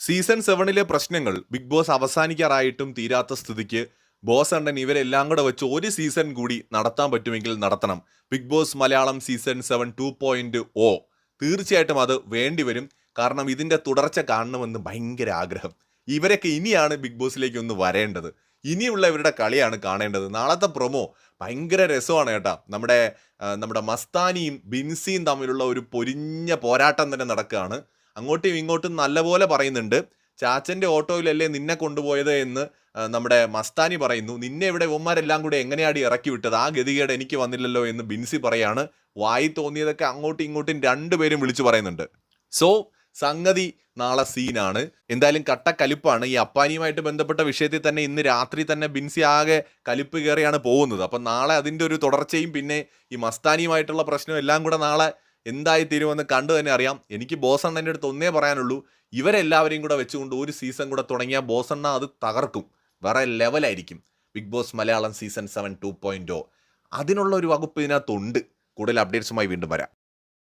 Season 7 പ്രശ്നങ്ങൾ big boss അവസാനിക്കാറായിട്ടും തീരാത്ത സ്ഥിതിക്ക് ബോസ് അണ്ണൻ ഇവരെല്ലാം കൂടെ വെച്ച് ഒരു സീസൺ കൂടി നടത്താൻ പറ്റുമെങ്കിൽ നടത്തണം. ബിഗ് ബോസ് മലയാളം സീസൺ 7 2.0 തീർച്ചയായിട്ടും അത് വേണ്ടിവരും. കാരണം ഇതിൻ്റെ തുടർച്ച കാണണമെന്ന് ഭയങ്കര ആഗ്രഹം. ഇവരൊക്കെ ഇനിയാണ് ബിഗ് ബോസിലേക്ക് ഒന്ന് വരേണ്ടത്. ഇനിയുള്ള ഇവരുടെ കളിയാണ് കാണേണ്ടത്. നാളത്തെ പ്രൊമോ ഭയങ്കര രസമാണ് കേട്ടോ. നമ്മുടെ മസ്താനിയും ബിൻസിയും തമ്മിലുള്ള ഒരു പൊരിഞ്ഞ പോരാട്ടം തന്നെ നടക്കുകയാണ്. അങ്ങോട്ടും ഇങ്ങോട്ടും നല്ലപോലെ പറയുന്നുണ്ട്. ചാച്ചൻ്റെ ഓട്ടോയിലല്ലേ നിന്നെ കൊണ്ടുപോയത് എന്ന് നമ്മുടെ മസ്താനി പറയുന്നു. നിന്നെ ഇവിടെ ഇവന്മാരെല്ലാം കൂടെ എങ്ങനെയാടി ഇറക്കി വിട്ടത്, ആ ഗതികേട് എനിക്ക് വന്നില്ലല്ലോ എന്ന് ബിൻസി പറയാണ്. വായി തോന്നിയതൊക്കെ അങ്ങോട്ടും ഇങ്ങോട്ടും രണ്ടുപേരും വിളിച്ചു പറയുന്നുണ്ട്. സോ സംഗതി നാളെ സീനാണ്. എന്തായാലും കട്ടക്കലിപ്പാണ്. ഈ അപ്പാനിയുമായിട്ട് ബന്ധപ്പെട്ട വിഷയത്തിൽ തന്നെ ഇന്ന് രാത്രി തന്നെ ബിൻസി ആകെ കലിപ്പ് കയറിയാണ് പോകുന്നത്. അപ്പം നാളെ അതിൻ്റെ ഒരു തുടർച്ചയും പിന്നെ ഈ മസ്താനിയുമായിട്ടുള്ള പ്രശ്നം എല്ലാം കൂടെ നാളെ എന്തായി തീരുമെന്ന് കണ്ടു തന്നെ അറിയാം. എനിക്ക് ബോസണ്ണൻ്റെ അടുത്ത് ഒന്നേ പറയാനുള്ളൂ, ഇവരെല്ലാവരെയും കൂടെ വെച്ചുകൊണ്ട് ഒരു സീസൺ കൂടെ തുടങ്ങിയാൽ ബോസണ്ണ അത് തകർക്കും. വേറെ ലെവലായിരിക്കും. ബിഗ് ബോസ് മലയാളം സീസൺ 7 2.0 അതിനുള്ള ഒരു വകുപ്പ് ഇതിനകത്തുണ്ട്. കൂടുതൽ അപ്ഡേറ്റ്സുമായി വീണ്ടും വരാം.